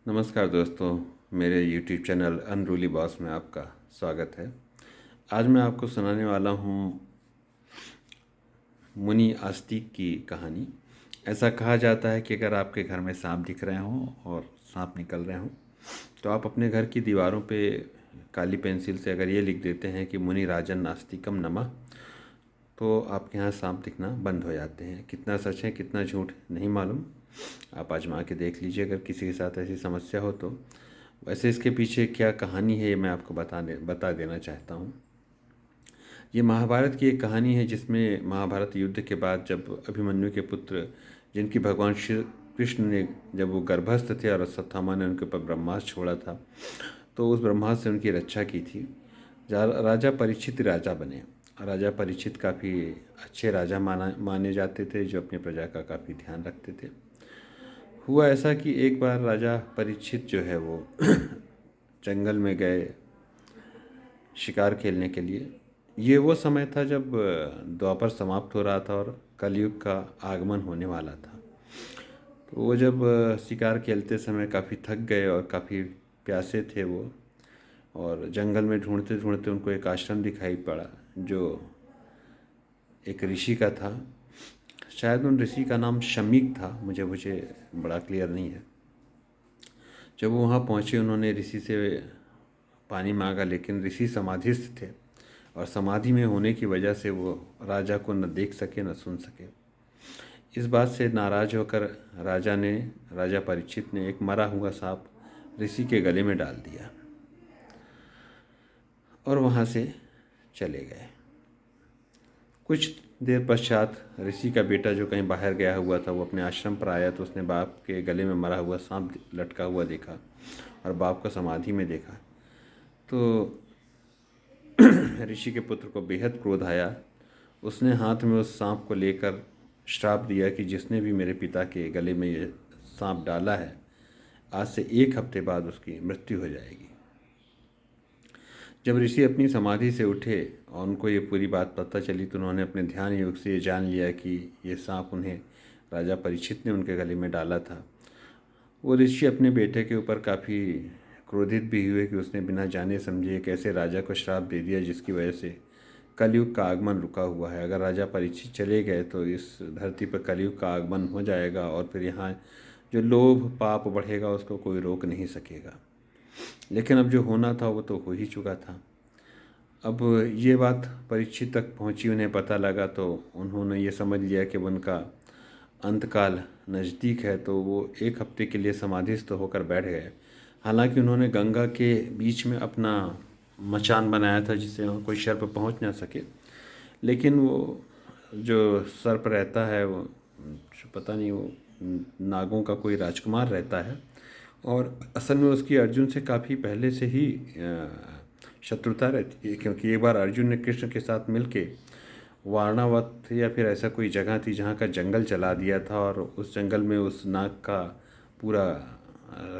नमस्कार दोस्तों, मेरे YouTube चैनल अनरूली बॉस में आपका स्वागत है। आज मैं आपको सुनाने वाला हूँ मुनि आस्तिक की कहानी। ऐसा कहा जाता है कि अगर आपके घर में सांप दिख रहे हों और सांप निकल रहे हों तो आप अपने घर की दीवारों पे काली पेंसिल से अगर ये लिख देते हैं कि मुनि राजन नास्तिकम नमः, तो आपके यहाँ सांप दिखना बंद हो जाते हैं। कितना सच है कितना झूठ नहीं मालूम, आप आजमा के देख लीजिए अगर किसी के साथ ऐसी समस्या हो तो। वैसे इसके पीछे क्या कहानी है ये मैं आपको बता देना चाहता हूँ। ये महाभारत की एक कहानी है जिसमें महाभारत युद्ध के बाद जब अभिमन्यु के पुत्र, जिनकी भगवान श्री कृष्ण ने जब वो गर्भस्थ थे और अश्वत्थामा ने उनके ऊपर ब्रह्मास्त्र छोड़ा था, तो उस ब्रह्मास्त्र से उनकी रक्षा की थी। राजा परीक्षित राजा बने। राजा परीक्षित काफ़ी अच्छे राजा माने जाते थे, जो अपनी प्रजा का काफ़ी ध्यान रखते थे। हुआ ऐसा कि एक बार राजा परीक्षित जो है वो जंगल में गए शिकार खेलने के लिए। ये वो समय था जब द्वापर समाप्त हो रहा था और कलयुग का आगमन होने वाला था। तो वो जब शिकार खेलते समय काफ़ी थक गए और काफ़ी प्यासे थे वो, और जंगल में ढूंढते ढूंढते उनको एक आश्रम दिखाई पड़ा जो एक ऋषि का था। शायद उन ऋषि का नाम शमीक था, मुझे बड़ा क्लियर नहीं है। जब वो वहाँ पहुँचे उन्होंने ऋषि से पानी मांगा, लेकिन ऋषि समाधिस्थ थे और समाधि में होने की वजह से वो राजा को न देख सके न सुन सके। इस बात से नाराज होकर राजा परीक्षित ने एक मरा हुआ सांप ऋषि के गले में डाल दिया और वहाँ से चले गए। कुछ देर पश्चात ऋषि का बेटा जो कहीं बाहर गया हुआ था वो अपने आश्रम पर आया, तो उसने बाप के गले में मरा हुआ सांप लटका हुआ देखा और बाप को समाधि में देखा। तो ऋषि के पुत्र को बेहद क्रोध आया। उसने हाथ में उस सांप को लेकर श्राप दिया कि जिसने भी मेरे पिता के गले में ये सांप डाला है, आज से 1 हफ्ते बाद उसकी मृत्यु हो जाएगी। जब ऋषि अपनी समाधि से उठे और उनको ये पूरी बात पता चली, तो उन्होंने अपने ध्यान योग से ये जान लिया कि ये सांप उन्हें राजा परीक्षित ने उनके गले में डाला था। वो ऋषि अपने बेटे के ऊपर काफ़ी क्रोधित भी हुए कि उसने बिना जाने समझे एक ऐसे राजा को श्राप दे दिया जिसकी वजह से कलयुग का आगमन रुका हुआ है। अगर राजा परीक्षित चले गए तो इस धरती पर कलयुग का आगमन हो जाएगा और फिर यहाँ जो लोभ पाप बढ़ेगा उसको कोई रोक नहीं सकेगा। लेकिन अब जो होना था वो तो हो ही चुका था। अब ये बात परीक्षित तक पहुंची, उन्हें पता लगा तो उन्होंने ये समझ लिया कि उनका अंतकाल नज़दीक है, तो वो 1 हफ्ते के लिए समाधिस्थ होकर बैठ गए। हालांकि उन्होंने गंगा के बीच में अपना मचान बनाया था जिससे वहाँ कोई सर्प पहुंच ना सके, लेकिन वो जो सर्प रहता है वो पता नहीं, वो नागों का कोई राजकुमार रहता है और असल में उसकी अर्जुन से काफ़ी पहले से ही शत्रुता रहती है, क्योंकि एक बार अर्जुन ने कृष्ण के साथ मिलके वारणावत या फिर ऐसा कोई जगह थी जहाँ का जंगल जला दिया था, और उस जंगल में उस नाग का पूरा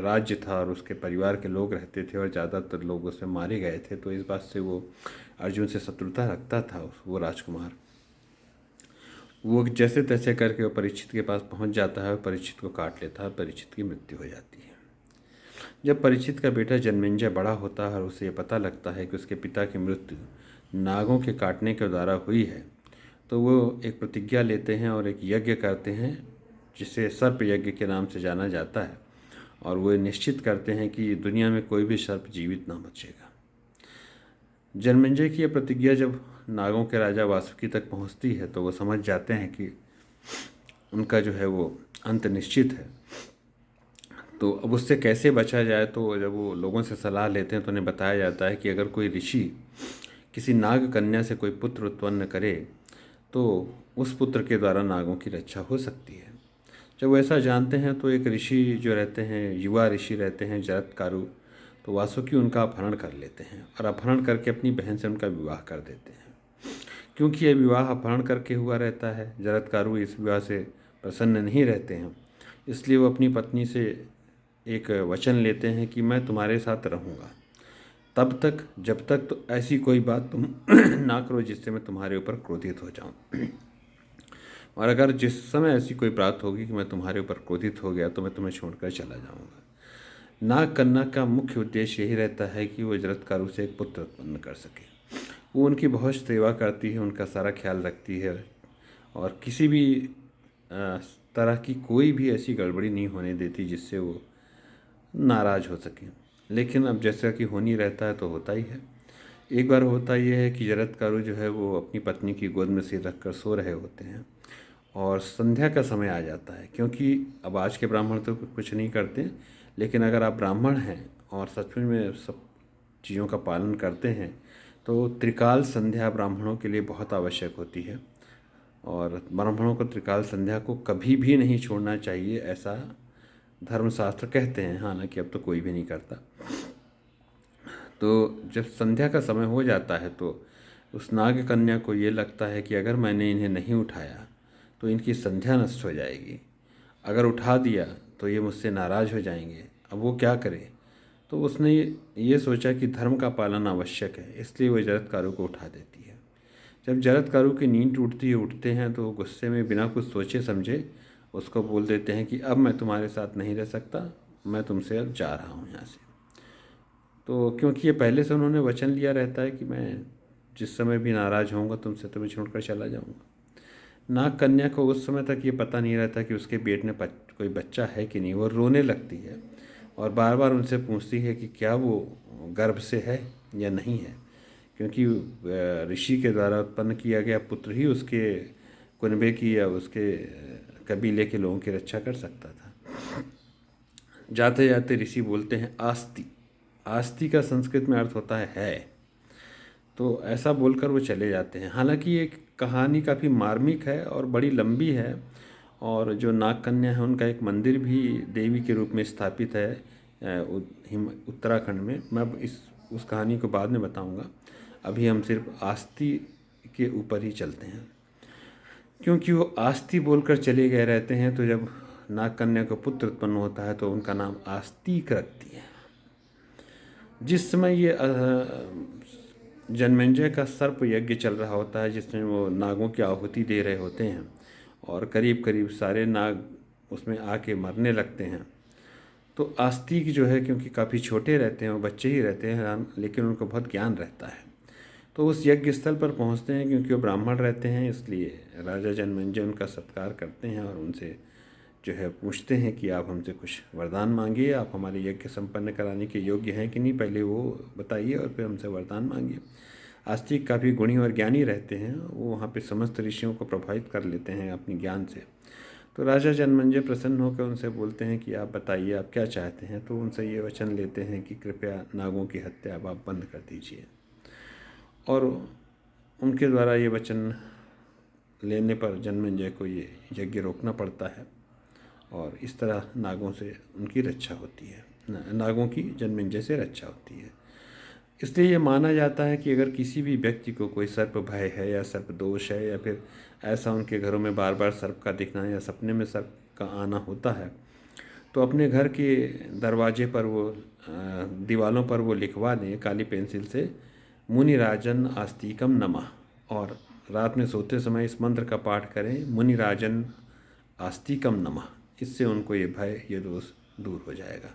राज्य था और उसके परिवार के लोग रहते थे और ज़्यादातर लोग उसमें मारे गए थे। तो इस बात से वो अर्जुन से शत्रुता रखता था वो राजकुमार। वो जैसे तैसे करके वो परीक्षित के पास पहुंच जाता है और परीक्षित को काट लेता है, परीक्षित की मृत्यु हो जाती है। जब परीक्षित का बेटा जन्मेंजय बड़ा होता है और उसे ये पता लगता है कि उसके पिता की मृत्यु नागों के काटने के द्वारा हुई है, तो वो एक प्रतिज्ञा लेते हैं और एक यज्ञ करते हैं जिसे सर्प यज्ञ के नाम से जाना जाता है, और वो निश्चित करते हैं कि दुनिया में कोई भी सर्प जीवित ना बचेगा। जन्मेंजय की यह प्रतिज्ञा जब नागों के राजा वासुकी तक पहुंचती है तो वो समझ जाते हैं कि उनका जो है वो अंत निश्चित है। तो अब उससे कैसे बचा जाए, तो जब वो लोगों से सलाह लेते हैं तो उन्हें बताया जाता है कि अगर कोई ऋषि किसी नाग कन्या से कोई पुत्र उत्पन्न करे तो उस पुत्र के द्वारा नागों की रक्षा हो सकती है। जब वो ऐसा जानते हैं तो एक ऋषि जो रहते हैं, युवा ऋषि रहते हैं जरत्कारु, तो वासुकी उनका अपहरण कर लेते हैं और अपहरण करके अपनी बहन से उनका विवाह कर देते हैं। क्योंकि यह विवाह अपहरण करके हुआ रहता है, जरत्कारु इस विवाह से प्रसन्न नहीं रहते हैं, इसलिए वो अपनी पत्नी से एक वचन लेते हैं कि मैं तुम्हारे साथ रहूँगा तब तक जब तक तो ऐसी कोई बात तुम ना करो जिससे मैं तुम्हारे ऊपर क्रोधित हो जाऊं, और अगर जिस समय ऐसी कोई बात होगी कि मैं तुम्हारे ऊपर क्रोधित हो गया तो मैं तुम्हें छोड़कर चला जाऊंगा। नागकन्या का मुख्य उद्देश्य यही रहता है कि वो जरत्कारु से एक पुत्र उत्पन्न कर सके। वो उनकी बहुत सेवा करती है, उनका सारा ख्याल रखती है और किसी भी तरह की कोई भी ऐसी गड़बड़ी नहीं होने देती जिससे वो नाराज़ हो सकें। लेकिन अब जैसा कि होनी रहता है तो होता ही है। एक बार होता ये है कि जरत्कारु जो है वो अपनी पत्नी की गोद में सिर रखकर सो रहे होते हैं और संध्या का समय आ जाता है। क्योंकि अब आज के ब्राह्मण तो कुछ नहीं करते, लेकिन अगर आप ब्राह्मण हैं और सचमुच में सब चीज़ों का पालन करते हैं तो त्रिकाल संध्या ब्राह्मणों के लिए बहुत आवश्यक होती है और ब्राह्मणों को त्रिकाल संध्या को कभी भी नहीं छोड़ना चाहिए, ऐसा धर्मशास्त्र कहते हैं। हालांकि अब तो कोई भी नहीं करता। तो जब संध्या का समय हो जाता है तो उस नाग कन्या को ये लगता है कि अगर मैंने इन्हें नहीं उठाया तो इनकी संध्या नष्ट हो जाएगी, अगर उठा दिया तो ये मुझसे नाराज़ हो जाएंगे। अब वो क्या करे? तो उसने ये सोचा कि धर्म का पालन आवश्यक है, इसलिए वो जरत्कारु को उठा देती है। जब जरत्कारु की नींद टूटती है, उठते हैं तो गुस्से में बिना कुछ सोचे समझे उसको बोल देते हैं कि अब मैं तुम्हारे साथ नहीं रह सकता, मैं तुमसे अब जा रहा हूँ यहाँ से। तो क्योंकि ये पहले से उन्होंने वचन लिया रहता है कि मैं जिस समय भी नाराज़ होऊंगा तुमसे तो मैं छोड़कर चला जाऊंगा। नाग कन्या को उस समय तक ये पता नहीं रहता कि उसके पेट में कोई बच्चा है कि नहीं। वो रोने लगती है और बार बार उनसे पूछती है कि क्या वो गर्भ से है या नहीं है, क्योंकि ऋषि के द्वारा उत्पन्न किया गया पुत्र ही उसके कुनबे की या उसके कबीले के लोगों की रक्षा कर सकता था। जाते जाते ऋषि बोलते हैं आस्ति। आस्ति का संस्कृत में अर्थ होता है। तो ऐसा बोलकर वो चले जाते हैं। हालांकि ये कहानी काफ़ी मार्मिक है और बड़ी लंबी है और जो नाग कन्या है उनका एक मंदिर भी देवी के रूप में स्थापित है उत्तराखंड में। मैं उस कहानी को बाद में बताऊंगा। अभी हम सिर्फ आस्ति के ऊपर ही चलते हैं। क्योंकि वो आस्ति बोलकर चले गए रहते हैं तो जब नाग कन्या को पुत्र उत्पन्न होता है तो उनका नाम आस्तिक रखती है। जिस समय ये जनमेजय का सर्प यज्ञ चल रहा होता है जिसमें वो नागों की आहुति दे रहे होते हैं और करीब करीब सारे नाग उसमें आके मरने लगते हैं, तो आस्तिक जो है क्योंकि काफ़ी छोटे रहते हैं, वो बच्चे ही रहते हैं, लेकिन उनको बहुत ज्ञान रहता है, तो उस यज्ञ स्थल पर पहुंचते हैं। क्योंकि वो ब्राह्मण रहते हैं इसलिए राजा जनमेजय उनका सत्कार करते हैं और उनसे जो है पूछते हैं कि आप हमसे कुछ वरदान मांगिए, आप हमारे यज्ञ संपन्न कराने के योग्य हैं कि नहीं, पहले वो बताइए और फिर हमसे वरदान मांगिए। आस्तिक काफ़ी गुणी और ज्ञानी रहते हैं, वो वहाँ पे समस्त ऋषियों को प्रभावित कर लेते हैं अपने ज्ञान से। तो राजा जनमेजय प्रसन्न होकर उनसे बोलते हैं कि आप बताइए आप क्या चाहते हैं। तो उनसे ये वचन लेते हैं कि कृपया नागों की हत्या अब आप बंद कर दीजिए। और उनके द्वारा ये वचन लेने पर जनमेजय को ये यज्ञ रोकना पड़ता है और इस तरह नागों से उनकी रक्षा होती है, नागों की जनमेजय से रक्षा होती है। इसलिए ये माना जाता है कि अगर किसी भी व्यक्ति को कोई सर्प भय है या सर्प दोष है या फिर ऐसा उनके घरों में बार बार सर्प का दिखना या सपने में सर्प का आना होता है, तो अपने घर के दरवाजे पर वो दीवालों पर वो लिखवा दें काली पेंसिल से मुनिराजन आस्तिकम नमः, और रात में सोते समय इस मंत्र का पाठ करें मुनिराजन आस्तिकम नमः। इससे उनको ये भय ये दोष दूर हो जाएगा।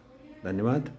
धन्यवाद।